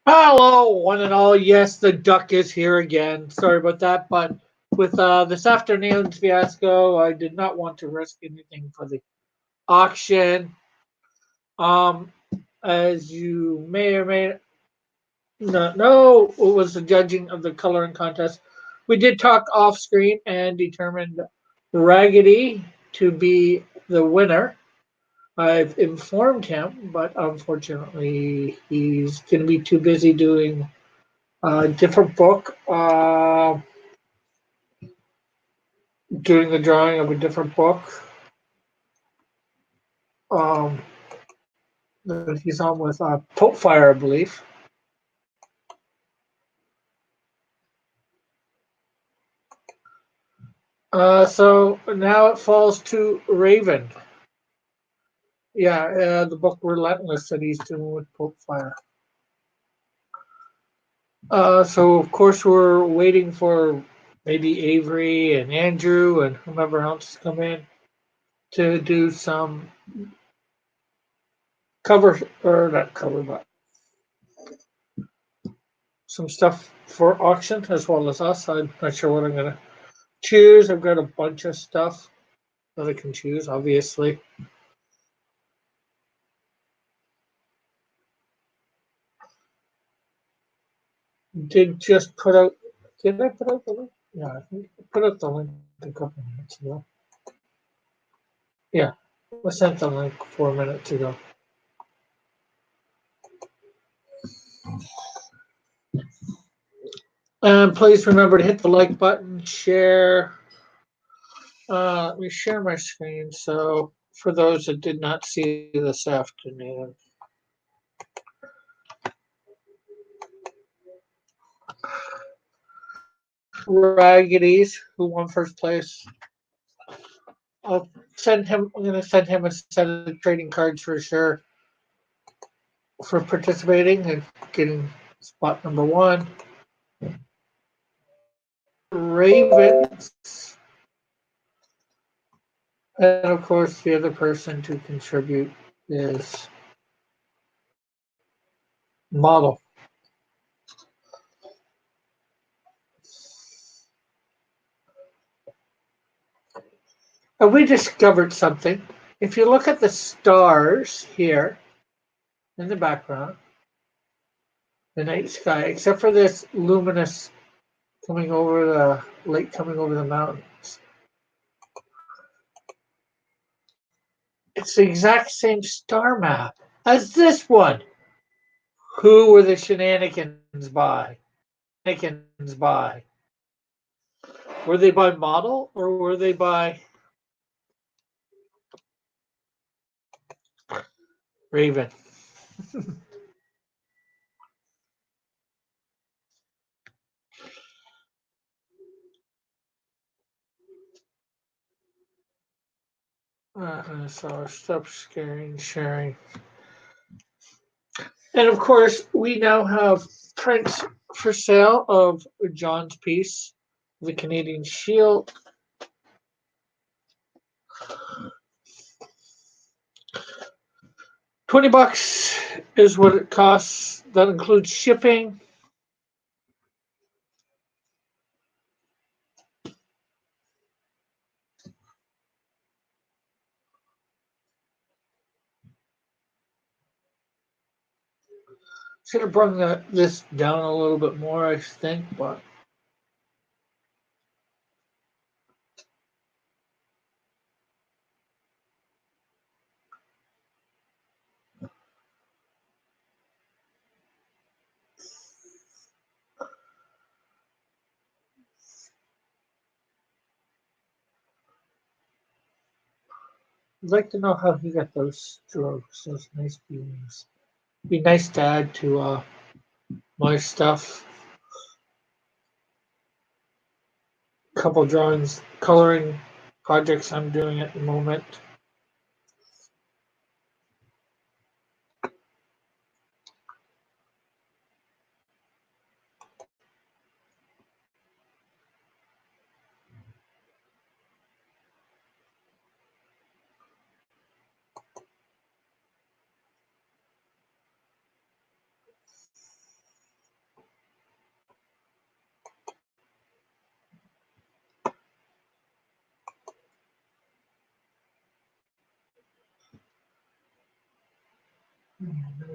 Hello, one and all. Yes, the duck is here again. Sorry about that, but with this afternoon's fiasco, I did not want to risk anything for the auction. Um, as you may or may not know, it was the judging of the coloring contest. We did talk off screen and determined Raggedy to be the winner. I've informed him, but unfortunately, he's going to be too busy doing a different book, doing the drawing of a different book um, that he's on with Pope Fire, I believe. So now it falls to Raven. Yeah, the book Relentless that he's doing with Pope Fire. So of course we're waiting for maybe Avery and Andrew and whomever else to come in to do some cover, or not cover, but some stuff for auction as well as us. I'm not sure what I'm gonna choose. I've got a bunch of stuff that I can choose, obviously. Did just put out, did I put out the link? Yeah, I think I put out the link a couple minutes ago. Yeah, I sent the link 4 minutes ago. And please remember to hit the like button, share. Let me share my screen. So for those that did not see this afternoon, Raggities, who won first place. I'll send him. I'm going to send him a set of trading cards for sure for participating and getting spot number one. Ravens, and of course the other person to contribute is Model. And we discovered something. If you look at the stars here in the background, the night sky, except for this luminous coming over the light coming over the mountains, it's the exact same star map as this one. Who were the shenanigans by? Shenanigans by? Were they by Model or were they by Raven? So stop sharing. And of course, we now have prints for sale of John's piece, the Canadian Shield. $20 is what it costs. That includes shipping. Should have brought this down a little bit more, I think, but I'd like to know how he got those strokes, those nice beams. Be nice to add to my stuff. Couple drawings, coloring projects I'm doing at the moment.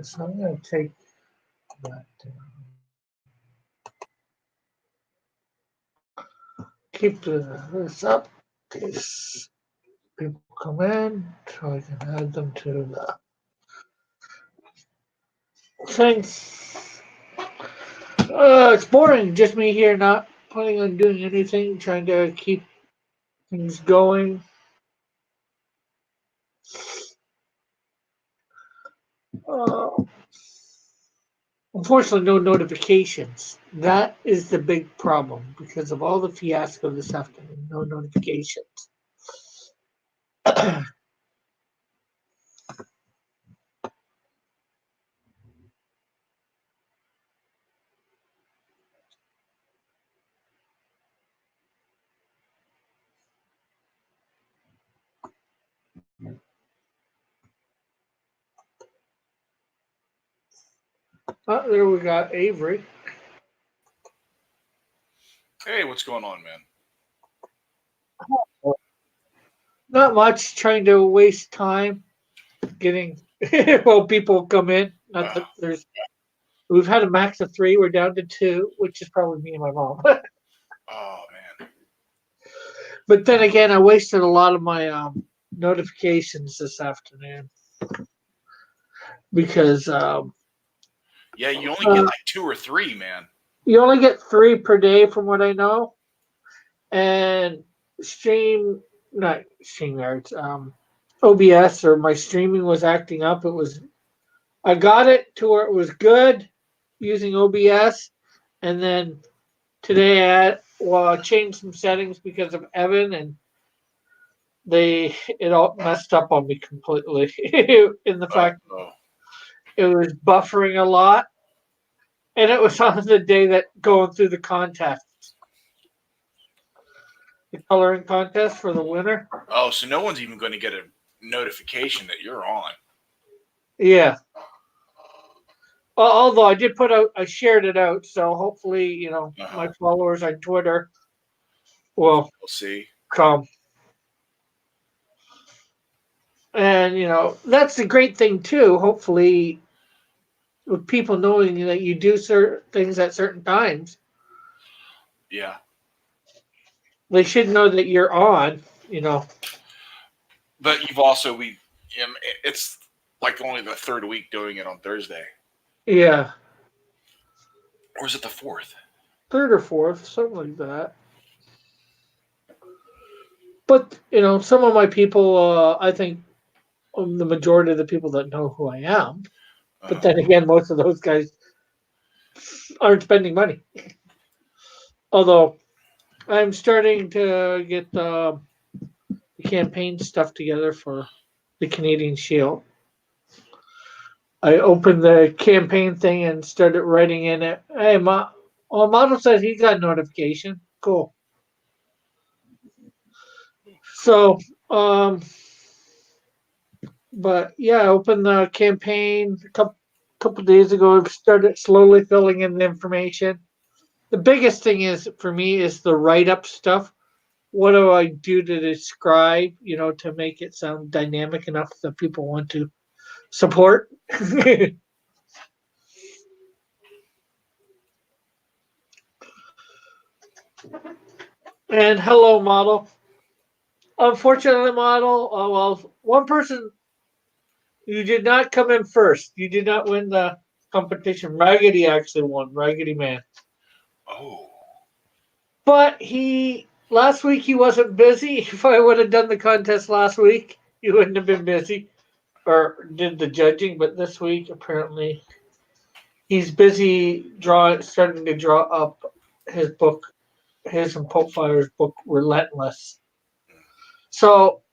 So I'm going to take that down. Keep this up in case people come in, so I can add them to the thing. It's boring, just me here, not planning on doing anything, trying to keep things going. Uh, Unfortunately, no notifications. That is the big problem because of all the fiasco this afternoon. No notifications. There we got Avery. Hey, what's going on, man? Not much. Trying to waste time getting well people come in. Not that there's. We've had a max of 3. We're down to 2, which is probably me and my mom. Oh man. But then again, I wasted a lot of my notifications this afternoon because Yeah, you only get like 2 or 3, man. you only get 3 per day, from what I know, and not StreamYards, OBS or my streaming was acting up. I got it to where it was good using OBS, and then today I changed some settings because of Evan, and it all messed up on me completely. In the fact it was buffering a lot, and it was on the day that going through the contest, the coloring contest for the winner. Oh, so no one's even going to get a notification that you're on. Yeah. Although I did I shared it out, so hopefully, my followers on Twitter will see. Come. And, that's the great thing, too. Hopefully, with people knowing that you do certain things at certain times. Yeah. They should know that you're on, But you've also, it's like only the 3rd week doing it on Thursday. Yeah. Or is it the 4th? 3rd or 4th, something like that. But, some of my people, I think the majority of the people that know who I am. But then again, most of those guys aren't spending money. Although I'm starting to get the campaign stuff together for the Canadian Shield. I opened the campaign thing and started writing in it. Hey, Model says he got a notification. Cool. So, but yeah, I opened the campaign a couple days ago. I've started slowly filling in the information. The biggest thing is for me is the write-up stuff. What do I do to describe, to make it sound dynamic enough that people want to support? And hello, Model. Unfortunately, Model, well, one person, you did not come in first. You did not win the competition. Raggedy actually won, Raggedy Man. Oh. But last week he wasn't busy. If I would have done the contest last week, he wouldn't have been busy or did the judging. But this week, apparently, he's busy starting to draw up his book, his and Pope Fire's book, Relentless. So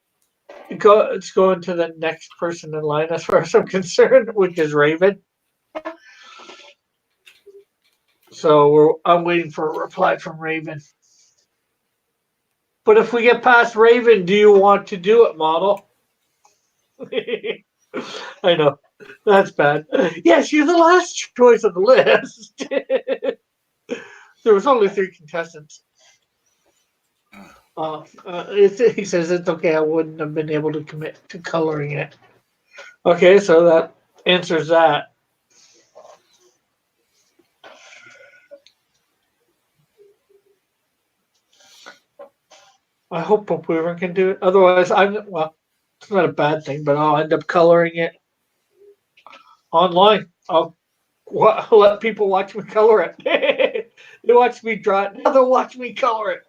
it's going to the next person in line as far as I'm concerned, which is Raven. So I'm waiting for a reply from Raven. But if we get past Raven, do you want to do it, Model? I know. That's bad. Yes, you're the last choice on the list. There was only 3 contestants. He says it's okay. I wouldn't have been able to commit to coloring it. Okay, so that answers that. I hope Pope Weaver can do it. Otherwise, it's not a bad thing, but I'll end up coloring it online. I'll let people watch me color it. They watch me draw it. Now they'll watch me color it.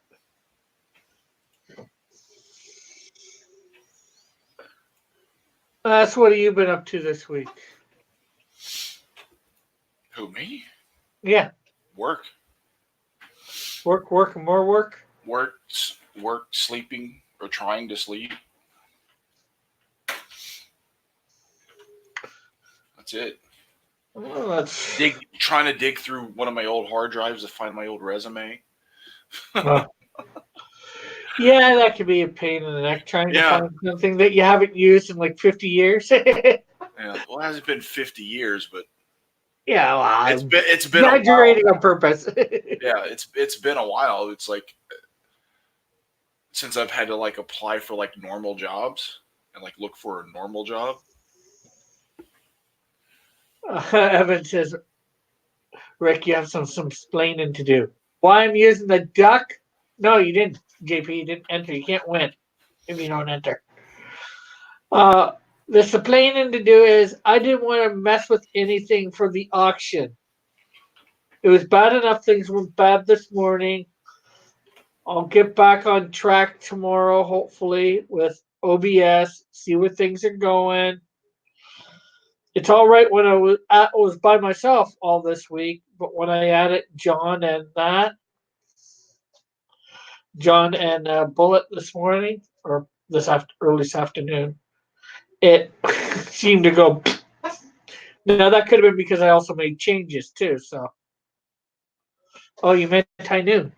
What have you been up to this week? Who, me? Yeah. Work. Work, and more work? Work, sleeping, or trying to sleep. That's it. Well, Trying to dig through one of my old hard drives to find my old resume. Yeah, that could be a pain in the neck trying to find something that you haven't used in like 50 years. Yeah, well, it hasn't been 50 years, but yeah, well, it's been exaggerating on purpose. Yeah, it's been a while. It's like since I've had to like apply for like normal jobs and like look for a normal job. Evan says, Rick, you have some explaining to do. Why I'm using the duck? No, you didn't, JP. You didn't enter. You can't win if you don't enter. The explaining to do is I didn't want to mess with anything for the auction. It was bad enough things went bad this morning. I'll get back on track tomorrow, hopefully, with OBS, see where things are going. It's all right when I was by myself all this week, but when I added John and Bullet this morning, or early this afternoon, it seemed to go. Now that could have been because I also made changes too. So, oh, you meant high noon.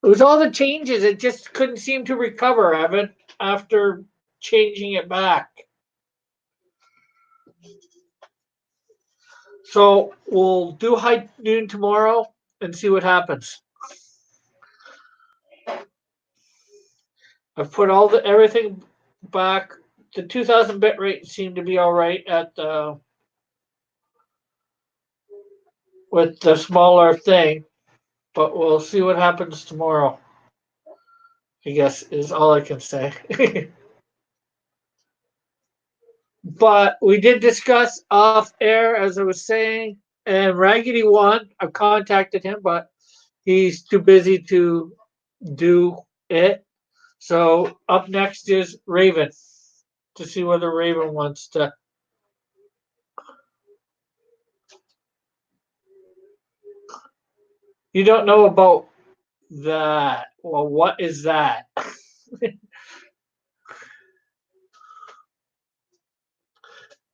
It was all the changes. It just couldn't seem to recover, Evan, after changing it back. So we'll do high noon tomorrow and see what happens. I've put everything back. The 2000 bit rate seemed to be all right with the smaller thing, but we'll see what happens tomorrow. I guess is all I can say. But we did discuss off air, as I was saying, and Raggedy won. I contacted him, but he's too busy to do it. So up next is Raven to see whether Raven wants to. You don't know about that. Well, what is that?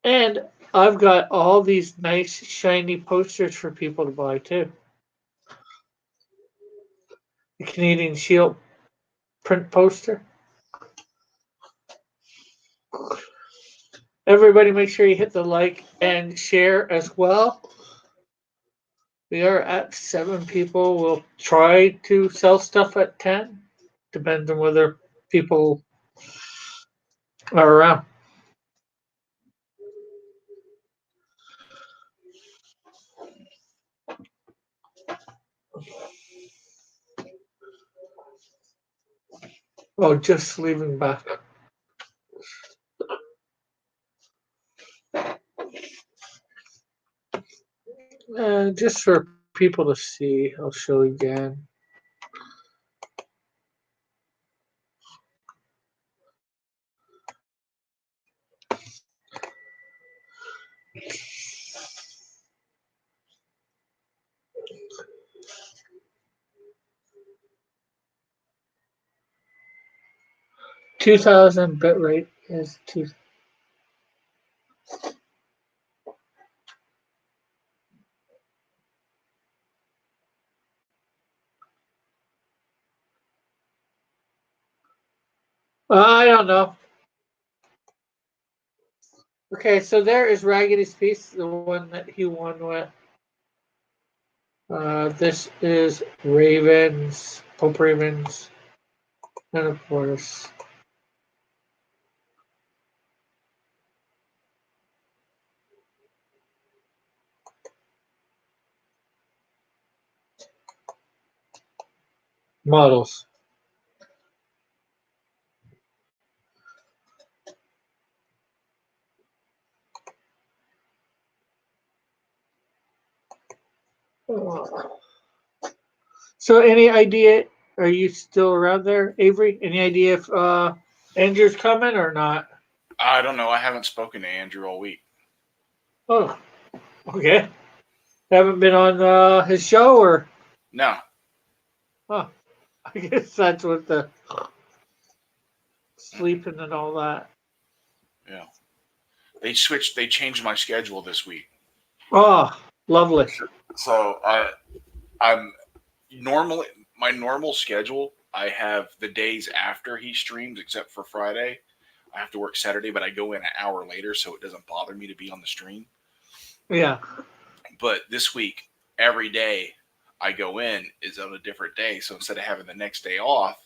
And I've got all these nice shiny posters for people to buy too. The Canadian Shield print poster. Everybody make sure you hit the like and share as well. We are at 7 people. We'll try to sell stuff at 10. Depends on whether people are around. Oh, just leaving back. Just for people to see, I'll show again. $2,000 bit rate is 2. I don't know. Okay, so there is Raggedy's piece, the one that he won with. This is Ravens, Pope Ravens, and of course, models. So, any idea? Are you still around there, Avery? Any idea if Andrew's coming or not? I don't know. I haven't spoken to Andrew all week. Oh, okay. Haven't been on his show, or No. oh, I guess that's what the sleeping and all that. Yeah. They changed my schedule this week. Oh, lovely. So I'm normally my normal schedule. I have the days after he streams, except for Friday. I have to work Saturday, but I go in an hour later, so it doesn't bother me to be on the stream. Yeah. But this week, every day I go in is on a different day. So instead of having the next day off,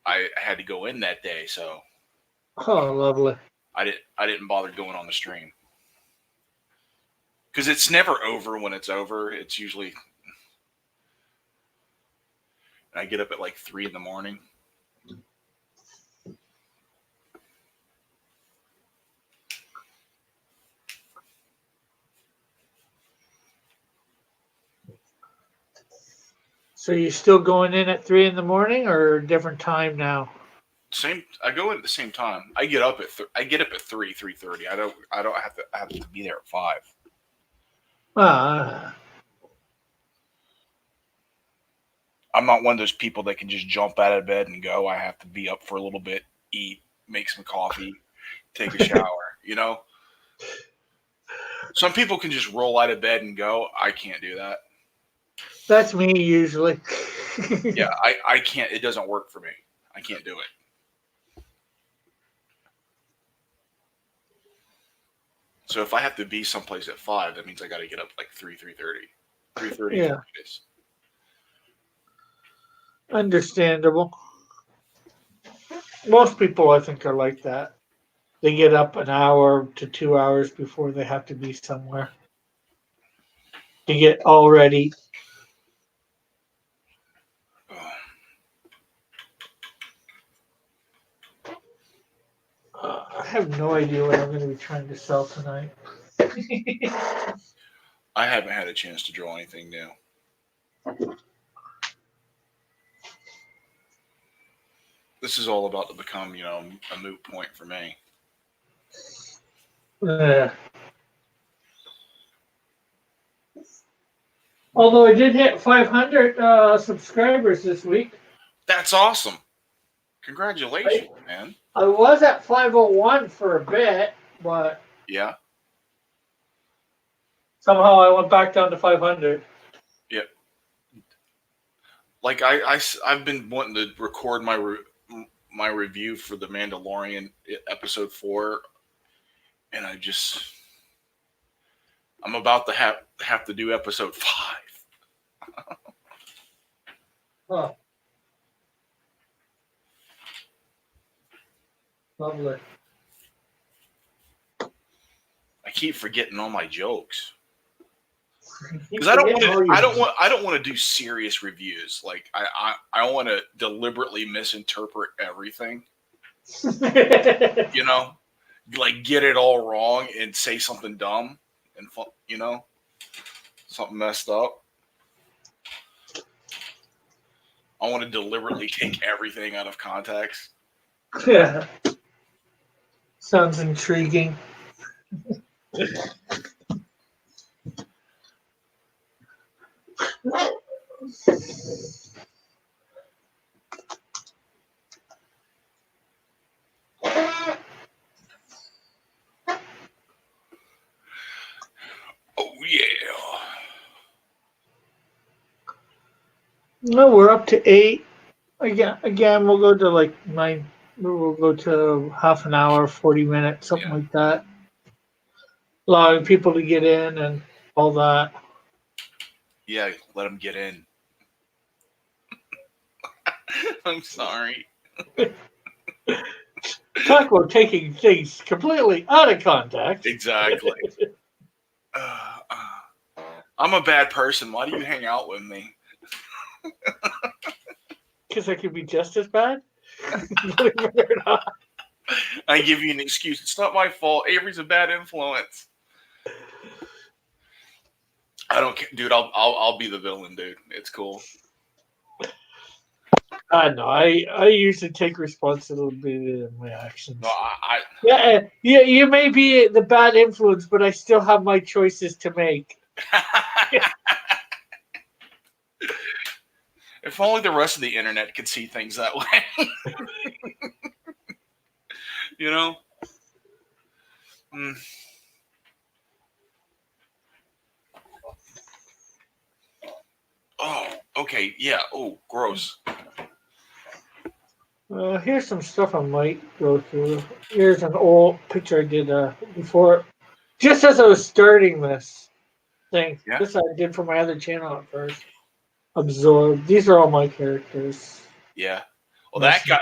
I had to go in that day. So Oh, lovely. I didn't bother going on the stream because it's never over when it's over. It's usually I get up at like 3 a.m. So you're still going in at 3 a.m. or a different time now? Same. I go in at the same time. I get up at 3:30. I don't have to be there at 5. Ah, I'm not one of those people that can just jump out of bed and go. I have to be up for a little bit, eat, make some coffee, take a shower. You know, some people can just roll out of bed and go. I can't do that. that's me usually. Yeah, I can't. It doesn't work for me. I can't do it. So if I have to be someplace at 5, that means I got to get up like 3:30. 3:30. Yeah. Understandable. Most people, I think, are like that. They get up an hour to 2 hours before they have to be somewhere to get all ready. I have no idea what I'm going to be trying to sell tonight. I haven't had a chance to draw anything new. This is all about to become, a moot point for me. Although I did hit 500 subscribers this week. That's awesome. Congratulations, man. I was at 501 for a bit, but yeah, somehow I went back down to 500. Yeah. Like I've been wanting to record my review for The Mandalorian episode 4, and I'm about to have to do episode 5. Huh. Lovely. I keep forgetting all my jokes because I don't want to do serious reviews. Like I want to deliberately misinterpret everything. Like get it all wrong and say something dumb and something messed up. I want to deliberately take everything out of context. Yeah. Sounds intriguing. Oh yeah. No, we're up to 8. Again, we'll go to like 9. We'll go to half an hour, 40 minutes, something like that. Allowing people to get in and all that. Yeah, let them get in. I'm sorry. Talk about taking things completely out of context. Exactly. I'm a bad person. Why do you hang out with me? Because I could be just as bad. Believe it or not. I give you an excuse. It's not my fault. Avery's a bad influence. I don't care, dude. I'll be the villain, dude. It's cool. No, I usually take responsibility of my actions. No, I Yeah, you may be the bad influence, but I still have my choices to make. If only the rest of the internet could see things that way. You know? Mm. Oh, okay. Yeah. Oh, gross. Here's some stuff I might go through. Here's an old picture I did before, just as I was starting this thing. Yeah. This I did for my other channel at first. Absorb. These are all my characters. Yeah. Well, that guy,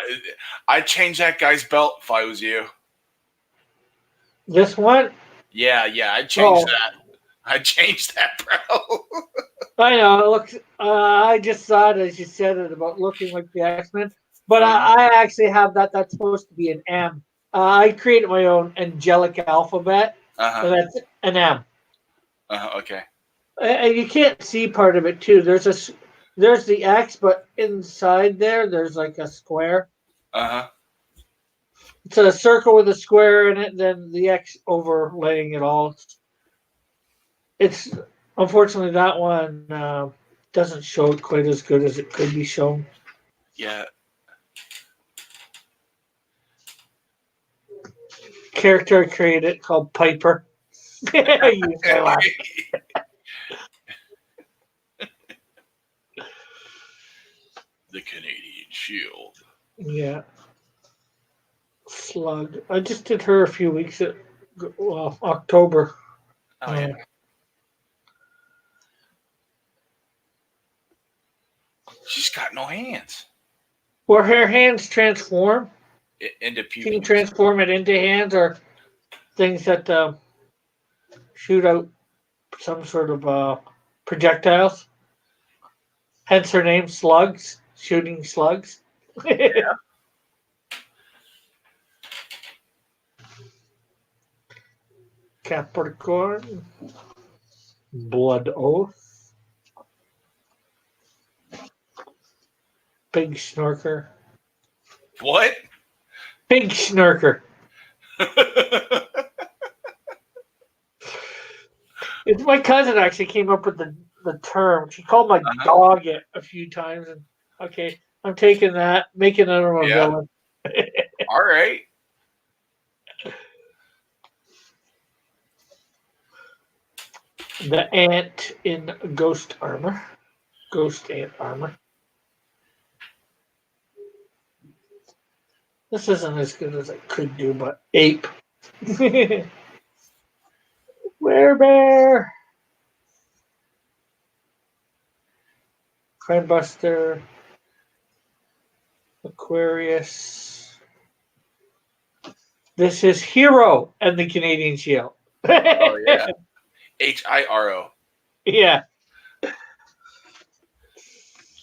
I'd change that guy's belt if I was you. This one? Yeah, I'd change that. I'd change that, bro. I know. It looks. I just thought as you said it about looking like the X-Men, but I actually have that. That's supposed to be an M. I created my own angelic alphabet, so that's an M. Okay. And you can't see part of it too. There's the X, but inside there's like a square. It's a circle with a square in it, then the X overlaying it all. It's unfortunately that one doesn't show it quite as good as it could be shown. Yeah. Character I created called Piper. I use my last. The Canadian Shield. Yeah. Slug. I just did her a few weeks October. Oh yeah. She's got no hands. Well, her hands transform. Into She can transform it into hands or things that shoot out some sort of projectiles. Hence her name, Slugs. Shooting slugs. Yeah. Capricorn. Blood Oath. Big Snorker. What? Big Snorker. It's my cousin actually came up with the term. She called my dog it a few times, and okay, I'm taking that, making it a villain. All right. The ant in ghost armor. Ghost ant armor. This isn't as good as I could do, but ape. Werebear. Crimebuster. Aquarius. This is Hero and the Canadian Shield. Oh yeah. HIRO. Yeah.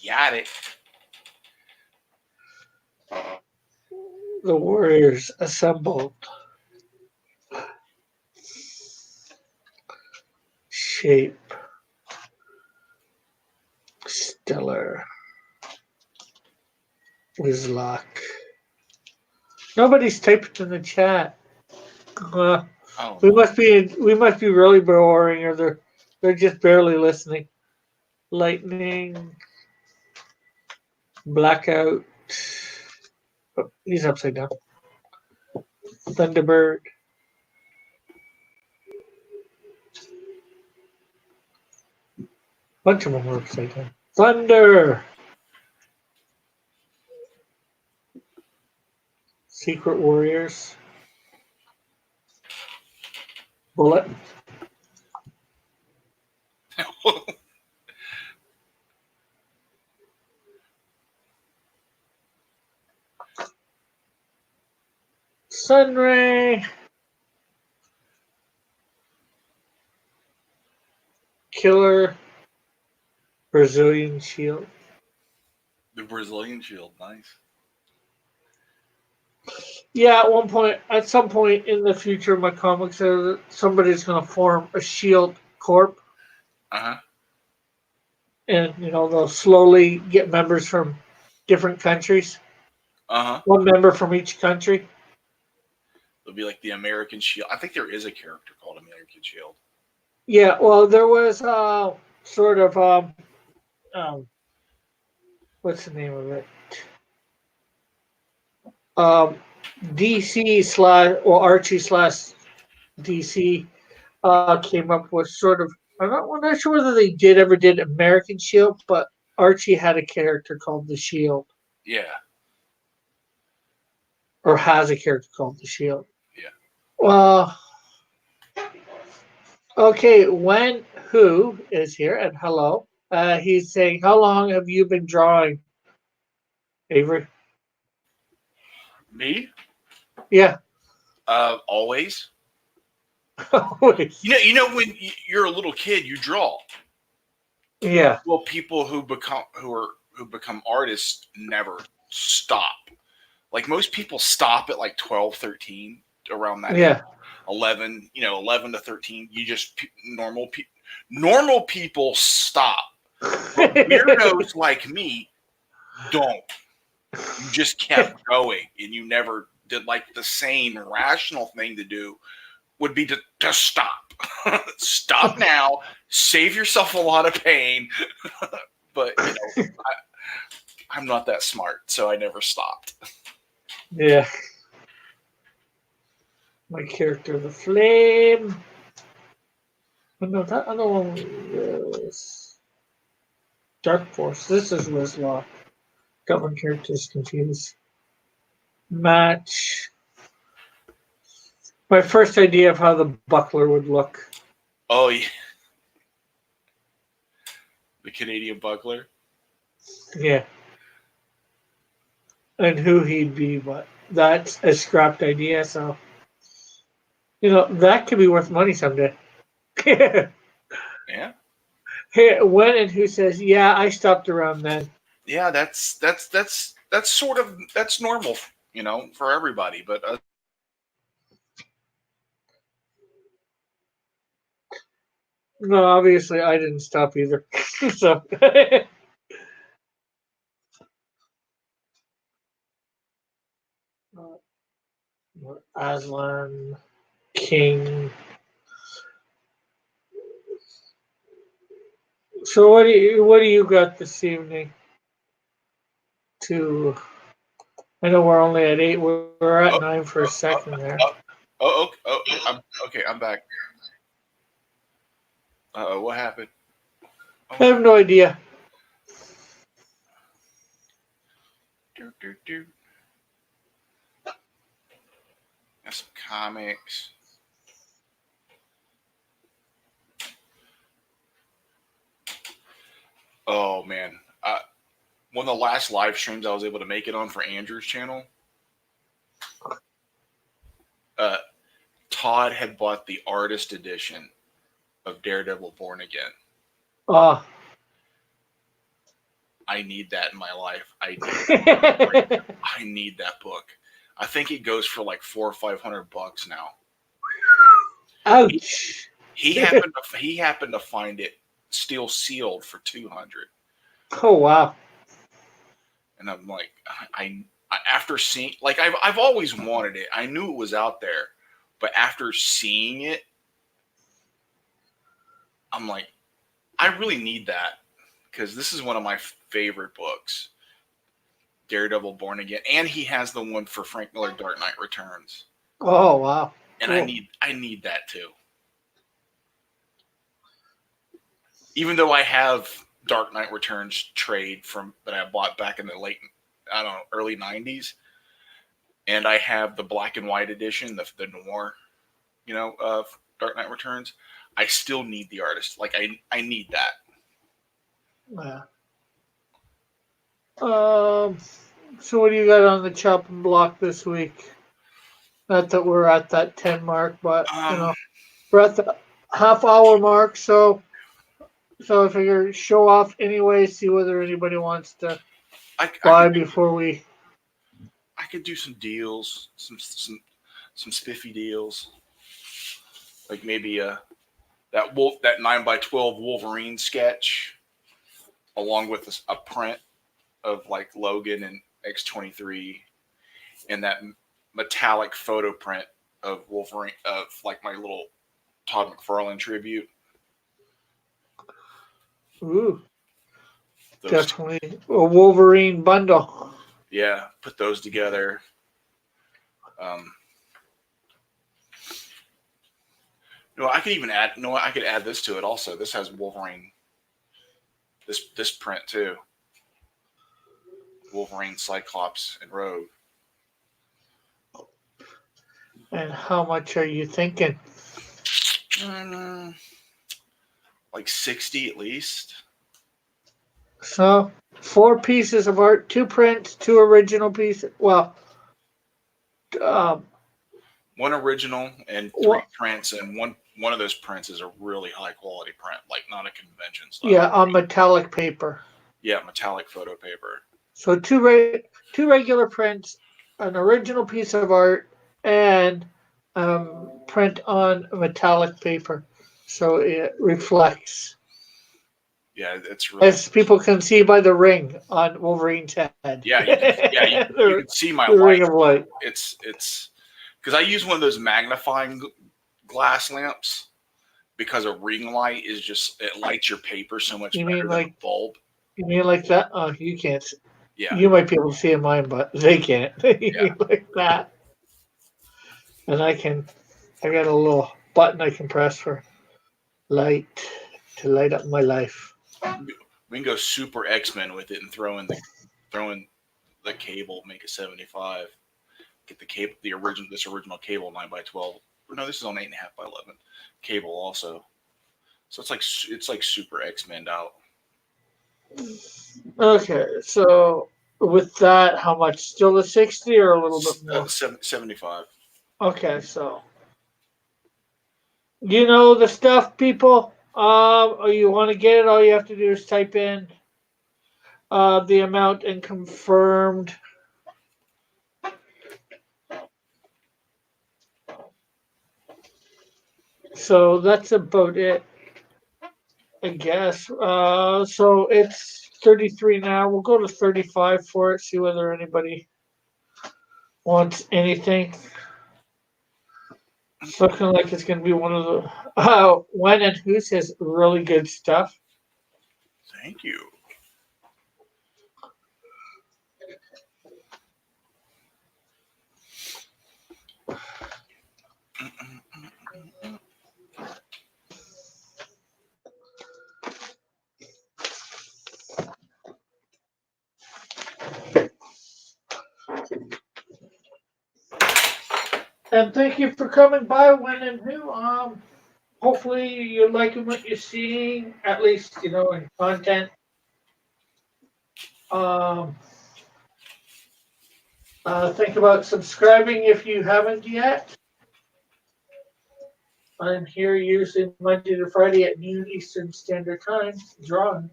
Got it. The Warriors assembled. Shape. Stellar. Wizlock. Nobody's typed in the chat. We must be really boring, or they're just barely listening. Lightning. Blackout. Oh, he's upside down. Thunderbird. Bunch of them are upside down. Thunder. Secret Warriors. Bullet. Sunray. Killer. Brazilian Shield. The Brazilian Shield, nice. Yeah, at some point in the future, my comic says that somebody's going to form a Shield Corp, Uh huh. and they'll slowly get members from different countries, Uh huh. one member from each country. It'll be like the American Shield. I think there is a character called American Shield. Yeah, well, there was sort of um, what's the name of it? Um, DC slash or Archie slash DC came up with sort of. I'm not sure whether they ever did American Shield, but Archie had a character called the Shield, Yeah. or has a character called the Shield. Yeah. Well, okay. When who is here and hello? He's saying, "How long have you been drawing, Avery?" Me? Yeah. Always. Always. You know when you're a little kid, you draw. Yeah. Well, people who become artists never stop. Like most people stop at like 12, 13, around that Yeah. age. 11, 11 to 13. You just normal people stop. But weirdos like me don't. You just kept going, and you never did. Like the sane, rational thing to do would be to stop. Stop now. Save yourself a lot of pain. But I'm not that smart, so I never stopped. Yeah. My character, the Flame. Oh, no, that other one was Dark Force. This is Rizlock. Got my characters confused. Match. My first idea of how the buckler would look. Oh, yeah. The Canadian buckler. Yeah. And who he'd be, but that's a scrapped idea, so that could be worth money someday. Yeah. Hey, when and who says, yeah, I stopped around then. Yeah, that's sort of that's normal, for everybody. But No, obviously I didn't stop either. So Aslan, King. So what do you got this evening? I know we're only at 8. We're at 9 for a second there. I'm okay. I'm back. What happened? I have no idea. Got some comics. Oh man, one of the last live streams I was able to make it on for Andrew's channel. Todd had bought the artist edition of Daredevil Born Again. I need that in my life. I need that book. I think it goes for like $400 or $500 now. Ouch! He happened to find it still sealed for $200. Oh wow! And I'm like, I after seeing, like, I've always wanted it. I knew it was out there, but after seeing it, I'm like, I really need that because this is one of my favorite books, Daredevil Born Again, and he has the one for Frank Miller, Dark Knight Returns. Oh wow! And cool. I need that too. Even though I have Dark Knight Returns trade that I bought back in the early 90s, and I have the black and white edition, the noir, of Dark Knight Returns, I still need the artist. Like I need that. Yeah. So what do you got on the chopping block this week? Not that we're at that 10 mark, but we're at the half-hour mark, so I figure show off anyway, see whether anybody wants to buy before we? I could do some deals, some spiffy deals, like maybe that 9x12 Wolverine sketch, along with a print of like Logan and X-23, and that metallic photo print of Wolverine, of like my little Todd McFarlane tribute. Ooh, definitely a Wolverine bundle. Yeah, put those together. I could even add. I could add this to it also. This has Wolverine. This print too. Wolverine, Cyclops, and Rogue. And how much are you thinking? Like 60 at least. So 4 pieces of art, 2 prints, 2 original pieces. Well, one original and 3 prints, and one of those prints is a really high quality print, like not a convention style. Yeah, on metallic paper. Yeah, metallic photo paper. So two regular prints, an original piece of art, and print on metallic paper, so it reflects. Yeah, it's really, as people can see by the ring on Wolverine's head. Yeah, you can see my ring of light. It's because I use one of those magnifying glass lamps, because a ring light is just, it lights your paper so much better than a bulb. You mean like that? Oh, you can't see. Yeah. You might be able to see in mine, but they can't. Yeah. Like that. And I got a little button I can press for light to light up my life. We can go super X-Men with it and throw in the cable, make it 75. Get the cable, this original cable 9x12. No, this is on 8.5 by 11 cable also. So it's like super X-Men out. Okay, so with that, how much? Still the 60 or a little bit more? 75. Okay, so you know the stuff, people. Or you want to get it? All you have to do is type in the amount and confirmed. So that's about it, I guess. So it's 33 now. We'll go to 35 for it. See whether anybody wants anything. It's looking like it's going to be one of the When and Who says really good stuff. Thank you. And thank you for coming by, When and Who. Hopefully you're liking what you're seeing, at least, in content. Think about subscribing if you haven't yet. I'm here usually Monday to Friday at noon Eastern Standard Time, drawing.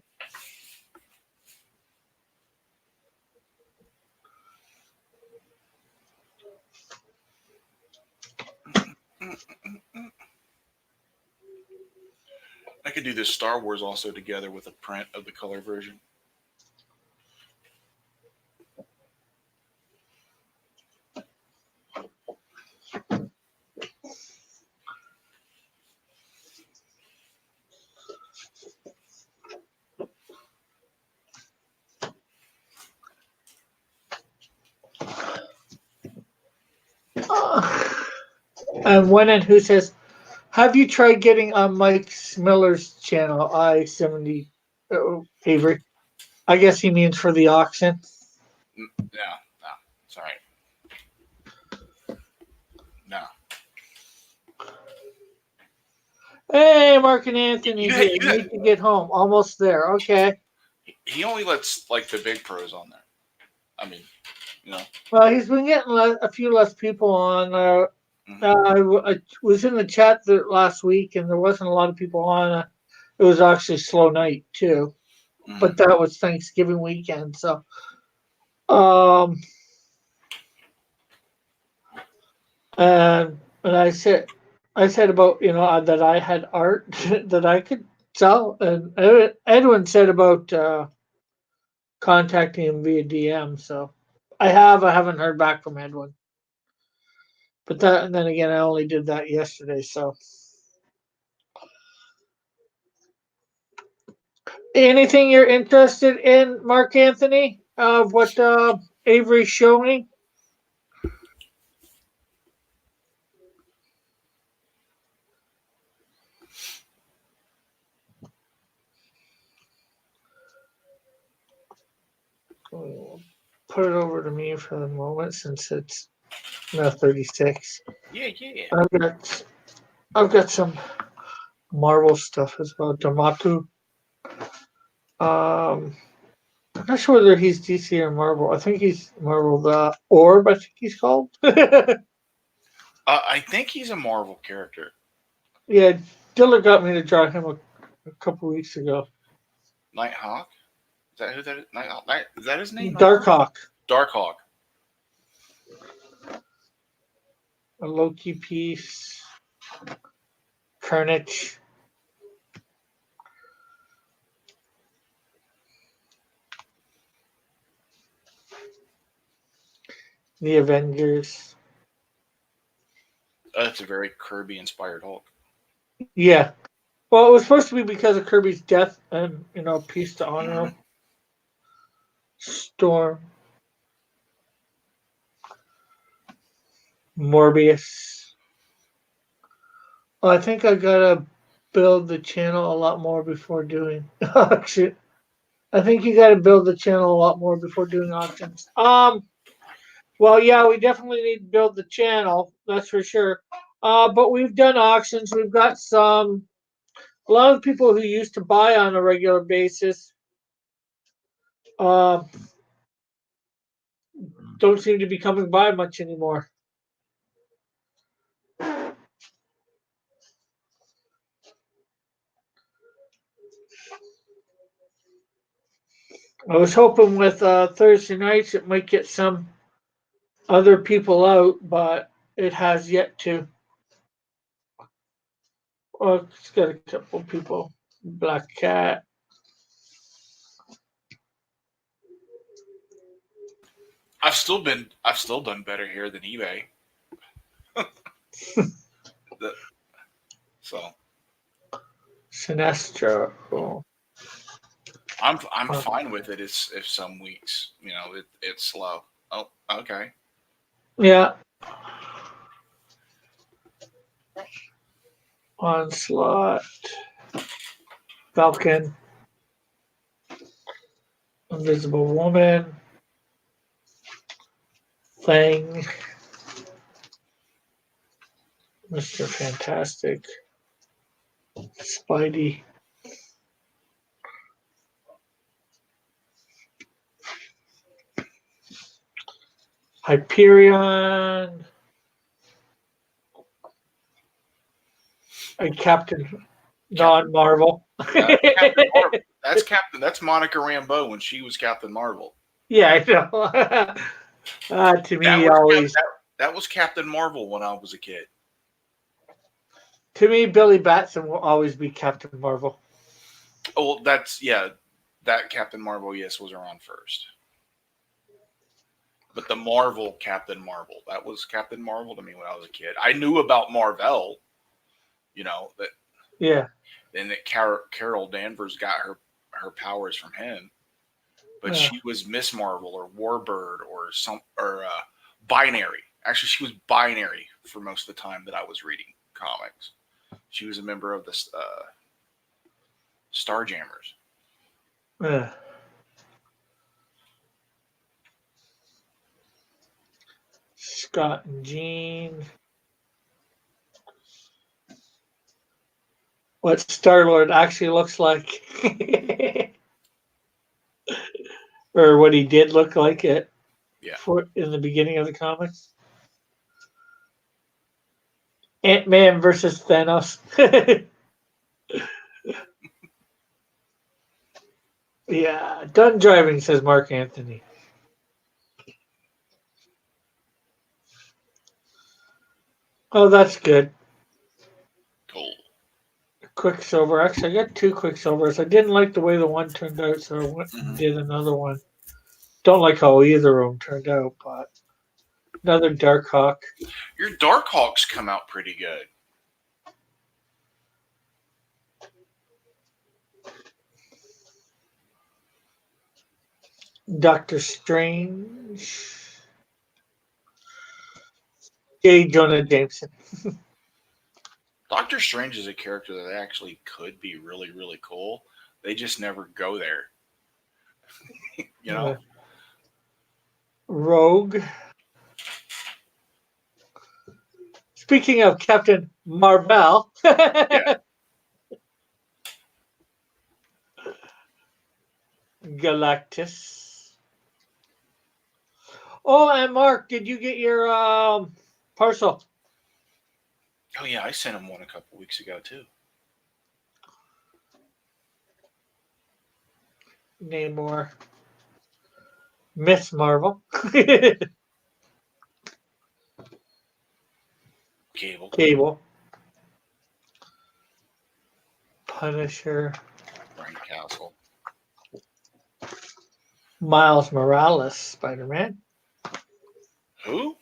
I could do this Star Wars also together with a print of the color version. And When and Who says, have you tried getting on Mike Miller's channel, I-70 Avery? I guess he means for the auction. No, sorry. No. Hey, Mark and Anthony, you need to get home. Almost there. Okay. He only lets like the big pros on there. I mean, Well, he's been getting a few less people on. I was in the chat last week, and there wasn't a lot of people on. It was actually a slow night too, but that was Thanksgiving weekend. So Um, and I said about that I had art that I could sell, and Edwin said about contacting him via DM. So I haven't heard back from Edwin, but that and then again I only did that yesterday. So anything you're interested in, Mark Anthony, of what Avery's showing? Put it over to me for the moment since it's now 36. Yeah, yeah. I've got some Marvel stuff as well. Damatu. I'm not sure whether he's DC or Marvel. I think he's Marvel. The Orb, I think he's called. I think he's a Marvel character. Yeah, Diller got me to draw him a couple weeks ago. Nighthawk? Is that who that is? Nighthawk? Is that his name? Darkhawk. Darkhawk. A Loki piece. Carnage. The Avengers. That's a very Kirby-inspired Hulk. Yeah. Well, it was supposed to be because of Kirby's death and, peace to honor him. Storm. Morbius. I think I gotta build the channel a lot more before doing auction. I think you gotta build the channel a lot more before doing auctions. Well, yeah, we definitely need to build the channel, that's for sure. But we've done auctions. We've got a lot of people who used to buy on a regular basis don't seem to be coming by much anymore. I was hoping with Thursday nights it might get some other people out, but it has yet to. Well, it's got a couple people. Black Cat. I've still done better here than eBay. So Sinestro. Oh. I'm fine with it. If some weeks it's slow. Oh, okay. Yeah. Onslaught. Falcon. Invisible Woman. Thing. Mr. Fantastic. Spidey. Hyperion. And Captain Non-Marvel. Captain Marvel. That's Monica Rambeau when she was Captain Marvel. Yeah, I know. To me, that was Captain Marvel when I was a kid. To me, Billy Batson will always be Captain Marvel. Oh, that Captain Marvel, yes, was around first. But the Marvel Captain Marvel, that was Captain Marvel to me when I was a kid. I knew about Marvel, that. Yeah. And that Carol Danvers got her powers from him, but she was Miss Marvel or Warbird or Binary. Actually, she was Binary for most of the time that I was reading comics. She was a member of the Starjammers. Yeah. Scott and Jean. What Star-Lord actually looks like. Or what he did look like in the beginning of the comics. Ant-Man versus Thanos. Yeah, done driving, says Mark Anthony. Oh, that's good. Cool. Quicksilver. Actually, I got two Quicksilvers. I didn't like the way the one turned out, so I went and Hmm. did another one. Don't like how either of them turned out, but another Darkhawk. Your Darkhawks come out pretty good. Doctor Strange. J. Jonah Jameson. Doctor Strange is a character that actually could be really, really cool. They just never go there. You know? Rogue. Speaking of Captain Marvel. Yeah. Galactus. Oh, and Mark, did you get your parcel? Oh yeah, I sent him one a couple weeks ago too. Namor. Miss Marvel. Cable. Cable. Punisher. Frank Castle. Miles Morales, Spider-Man. Who?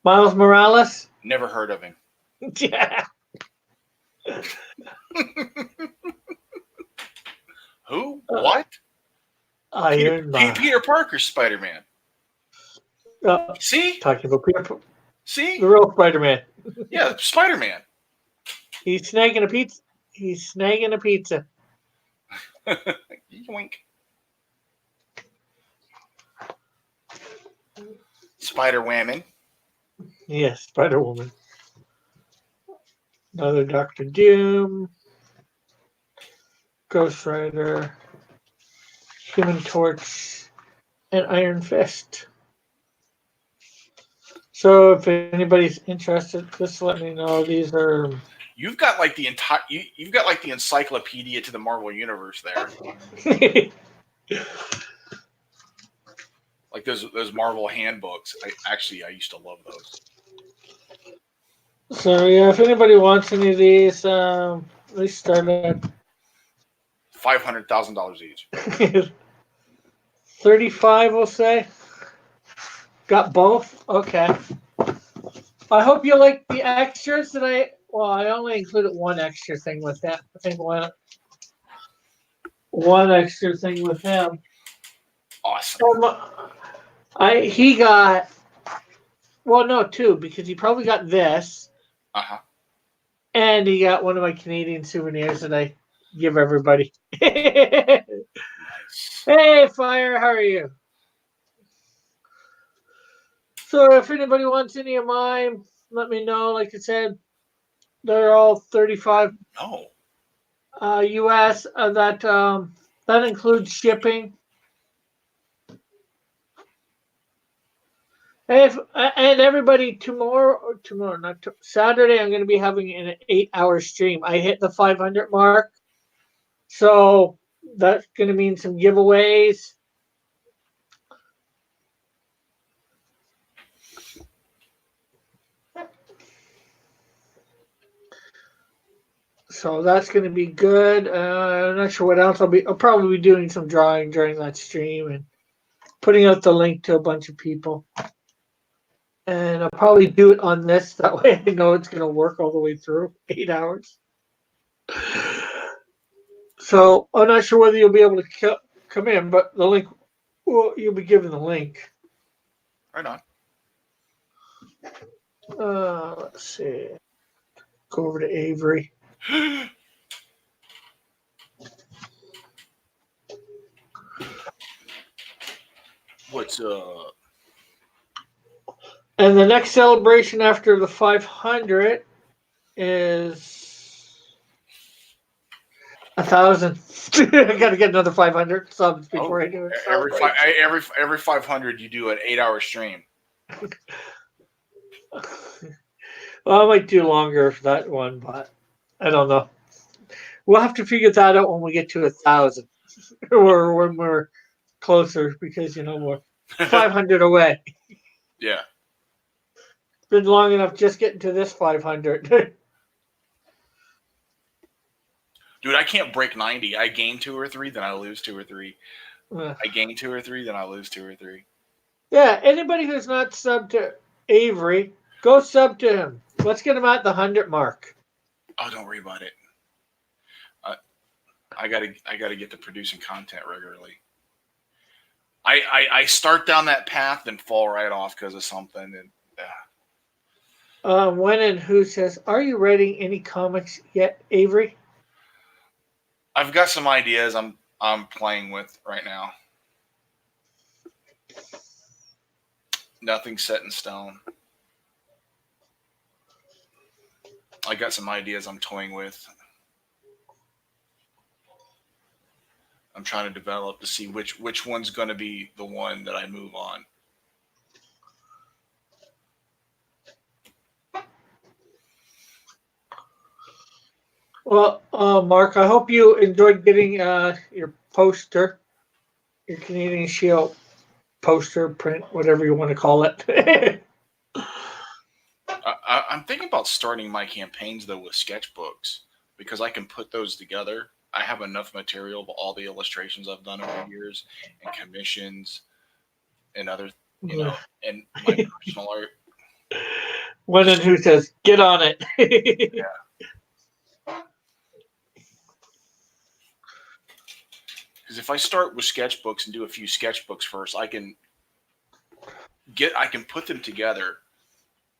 Miles Morales. Never heard of him. Yeah. Who? What? Iron Man. Peter Parker's Spider-Man. See? Talking about Peter, See? the real Spider-Man. Yeah, Spider-Man. He's snagging a pizza. He's snagging a pizza. Yoink. Spider-Woman. Yes, Spider-Woman. Another Doctor Doom. Ghost Rider. Human Torch. And Iron Fist. So if anybody's interested, just let me know. These are You've got like the entire you've got like the encyclopedia to the Marvel universe there. Like those Marvel handbooks. I used to love those. So yeah, if anybody wants any of these, they start at $500,000 each. 35, we'll say. Got both? Okay. I hope you like the extras that I only included one extra thing with that. I think one extra thing with him. Awesome. He got, well, no, two, because he probably got this, Uh-huh. and he got one of my Canadian souvenirs that I give everybody. Hey, Fire, how are you? So if anybody wants any of mine, let me know. Like I said, they're all 35 US. That includes shipping. And everybody, Saturday, I'm going to be having an 8-hour stream. I hit the 500 mark, so that's going to mean some giveaways. So that's going to be good. I'm not sure what else I'll probably be doing some drawing during that stream and putting out the link to a bunch of people. And I'll probably do it on this. That way I know it's going to work all the way through 8 hours. So I'm not sure whether you'll be able to come in, but the link, well, you'll be given the link. Right on. Let's see. Go over to Avery. What's And the next celebration after the 500 is 1,000. I got to get another 500 subs before I do it. Every 500 you do an 8-hour stream. Well, I might do longer for that one, but I don't know. We'll have to figure that out when we get to 1,000 or when we're closer, because we're 500 away. Yeah. been long enough just getting to this 500. Dude, I can't break 90. I gain 2 or 3, then I lose 2 or 3. I gain 2 or 3, then I lose 2 or 3. Yeah, anybody who's not subbed to Avery, go sub to him. Let's get him at the 100 mark. Oh, don't worry about it. I gotta get to producing content regularly. I start down that path and fall right off because of something. And When and who says, "Are you writing any comics yet, Avery?" I've got some ideas I'm playing with right now. Nothing set in stone. I got some ideas I'm toying with. I'm trying to develop to see which one's going to be the one that I move on. Well, Mark, I hope you enjoyed getting your poster, your Canadian Shield poster, print, whatever you want to call it. I'm thinking about starting my campaigns, though, with sketchbooks because I can put those together. I have enough material of all the illustrations I've done over the years and commissions and other, and my personal art. When and who says, "Get on it." Yeah. Because if I start with sketchbooks and do a few sketchbooks first, I can put them together,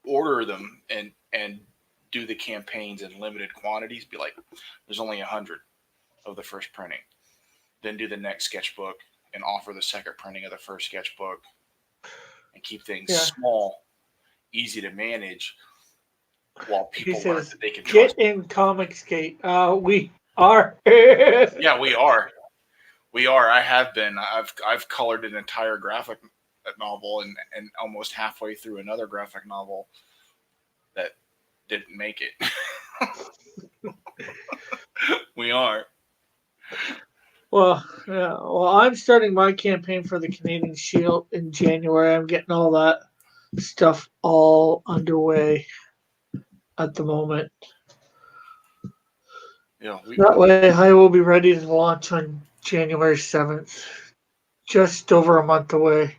order them, and do the campaigns in limited quantities. Be like, there's only 100 of the first printing. Then do the next sketchbook and offer the second printing of the first sketchbook, and keep things small, easy to manage, while people learn that they can trust. Get in Comicsgate. We are. Yeah, we are. We are. I have been. I've colored an entire graphic novel and almost halfway through another graphic novel that didn't make it. We are. Well, yeah. Well, I'm starting my campaign for the Canadian Shield in January. I'm getting all that stuff all underway at the moment. Yeah, that way I will be ready to launch on January 7th. Just over a month away.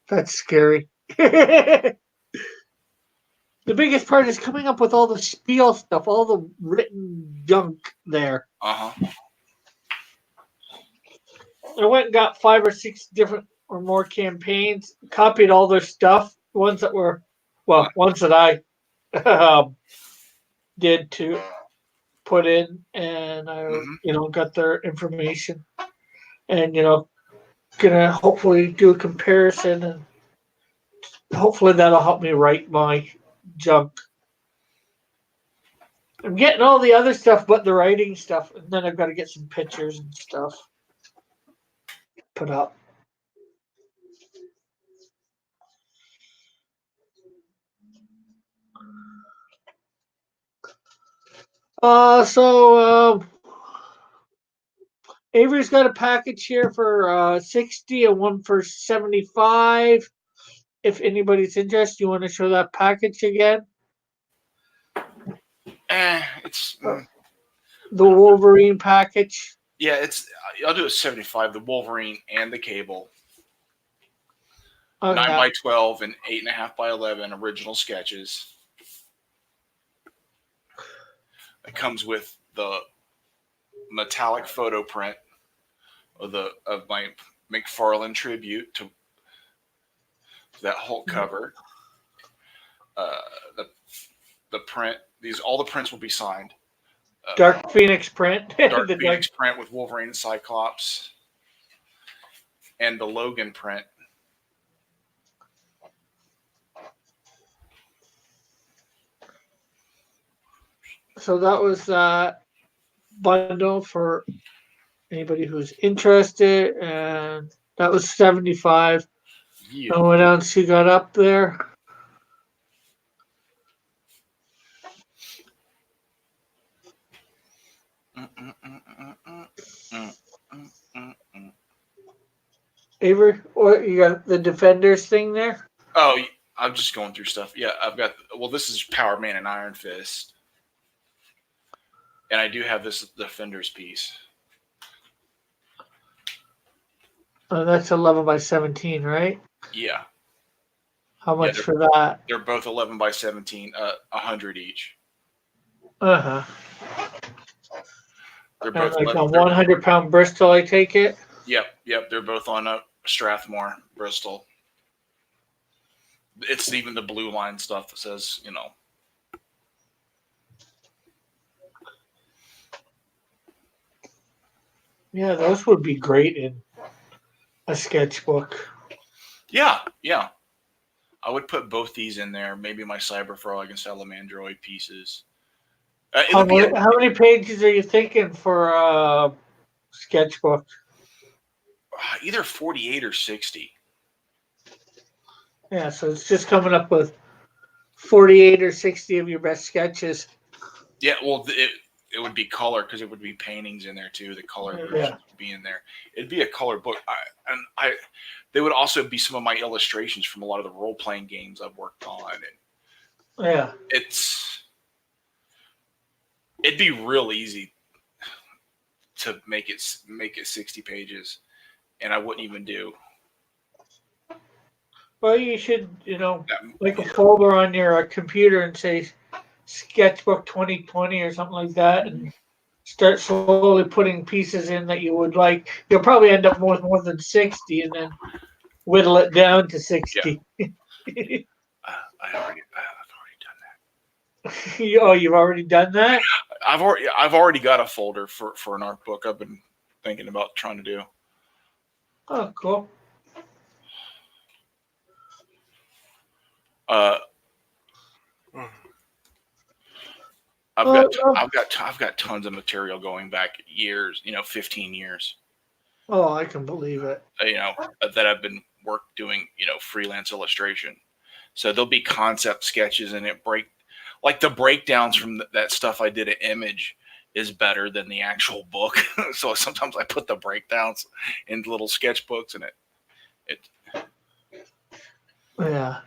That's scary. The biggest part is coming up with all the spiel stuff, all the written junk there. Uh-huh. I went and got 5 or 6 different or more campaigns, copied all their stuff, ones that I did to put in, and I, got their information, and gonna hopefully do a comparison, and hopefully that'll help me write my junk. I'm getting all the other stuff, but the writing stuff, and then I've got to get some pictures and stuff put up. Avery's got a package here for 60 and one for 75. If anybody's interested, you want to show that package again? It's the Wolverine package. Yeah, I'll do a 75, the Wolverine and the Cable. 9 by 12 and 8.5 by 11 original sketches. It comes with the metallic photo print of my McFarlane tribute to that Hulk cover. The print. All the prints will be signed. Dark Phoenix print. Dark Phoenix print with Wolverine and Cyclops, and the Logan print. So that was that bundle for anybody who's interested, and that was 75. Yeah. And what else you got up there? Avery, what you got the Defenders thing there? Oh, I'm just going through stuff. Yeah, I've got. Well, this is Power Man and Iron Fist, and I do have this Defenders piece. That's 11 by 17, right? Yeah. How much for that? They're both 11 by 17, 100 each. Uh-huh. They're both like a 100-pound Bristol, I take it? Yep. They're both on a Strathmore Bristol. It's even the blue line stuff that says, Yeah, those would be great in a sketchbook. Yeah. I would put both these in there. Maybe my Cyberfrog and Salamandroid pieces. How many pages are you thinking for a sketchbook? Either 48 or 60. Yeah, so it's just coming up with 48 or 60 of your best sketches. Yeah, well, it would be color because it would be paintings in there too. The color versions would be in there. It'd be a color book. They would also be some of my illustrations from a lot of the role-playing games I've worked on. And yeah. It'd be real easy to make it 60 pages, and I wouldn't even do. Well, you should, make a folder on your computer and say Sketchbook 2020 or something like that, and start slowly putting pieces in that you would like. You'll probably end up with more than 60, and then whittle it down to 60. Yeah. I've already done that. You've already done that? I've already got a folder for an art book I've been thinking about trying to do. Oh, cool. I've got tons of material going back years, 15 years. Oh, I can believe it. That I've been doing, freelance illustration. So there'll be concept sketches and the breakdowns from that stuff I did at Image is better than the actual book. So sometimes I put the breakdowns in little sketchbooks and it. Yeah.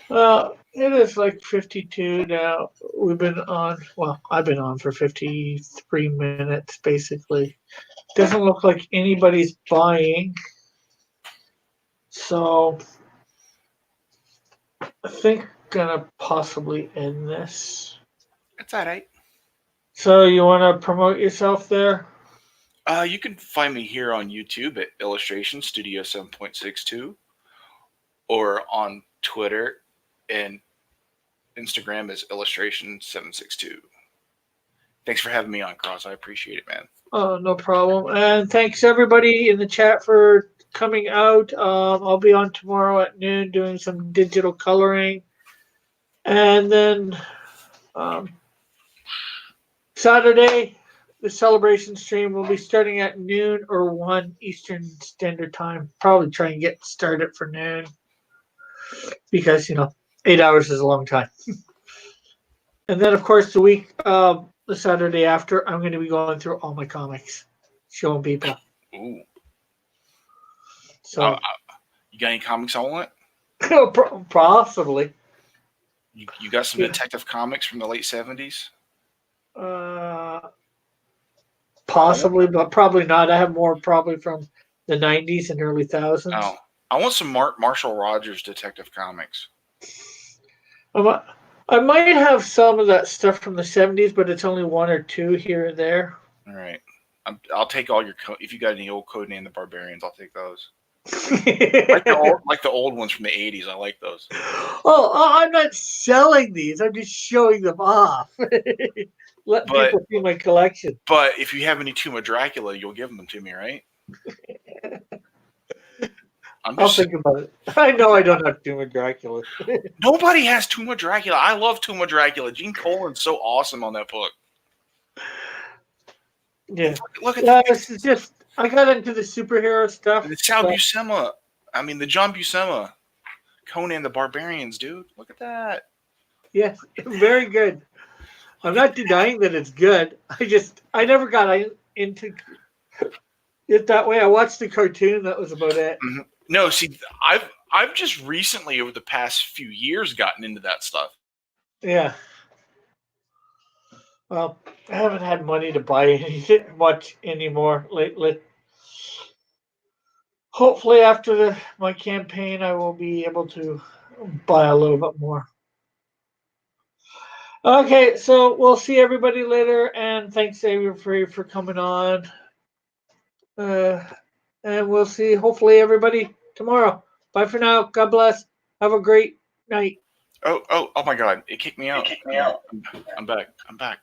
Well, it is like 52 now. I've been on for 53 minutes, basically. Doesn't look like anybody's buying. So I think I'm gonna possibly end this. That's all right. So you want to promote yourself there? You can find me here on YouTube at Illustration Studio 7.62 or on Twitter and Instagram is Illustration 762. Thanks for having me on, Cross. I appreciate it, man. Oh, no problem. And thanks everybody in the chat for coming out. I'll be on tomorrow at noon doing some digital coloring. And then Saturday, the celebration stream will be starting at noon or 1 Eastern Standard Time. Probably try and get started for noon because, 8 hours is a long time. And then, of course, the Saturday after, I'm going to be going through all my comics, showing people. Ooh. So, you got any comics I want? Possibly. You got some Detective Comics from the late 70s? Possibly, but probably not. I have more probably from the 90s and early 2000s. Oh, I want some Marshall Rogers Detective Comics. I might have some of that stuff from the 70s, but it's only 1 or 2 here and there. All right. I'll take all your if you got any old Codename the Barbarians, I'll take those. like the old ones from the 80s. I like those. Oh, I'm not selling these. I'm just showing them off. Let people see my collection. But if you have any Tomb of Dracula, you'll give them to me, right? I'll think about it. I know I don't have Tomb of Dracula. Nobody has Tomb of Dracula. I love Tomb of Dracula. Gene Colan's so awesome on that book. Yeah. Look at that. This is just, I got into the superhero stuff. The Sal Buscema. I mean, the John Buscema. Conan the Barbarians, dude. Look at that. Yes, very good. I'm not denying that it's good. I never got into it that way. I watched the cartoon. That was about it. Mm-hmm. No, see, I've just recently, over the past few years, gotten into that stuff. Yeah. Well, I haven't had money to buy anything much anymore lately. Hopefully, after my campaign, I will be able to buy a little bit more. Okay, so we'll see everybody later, and thanks, Xavier, for coming on. And we'll see, hopefully, everybody tomorrow. Bye for now. God bless. Have a great night. Oh my God! It kicked me out. I'm back. I'm back.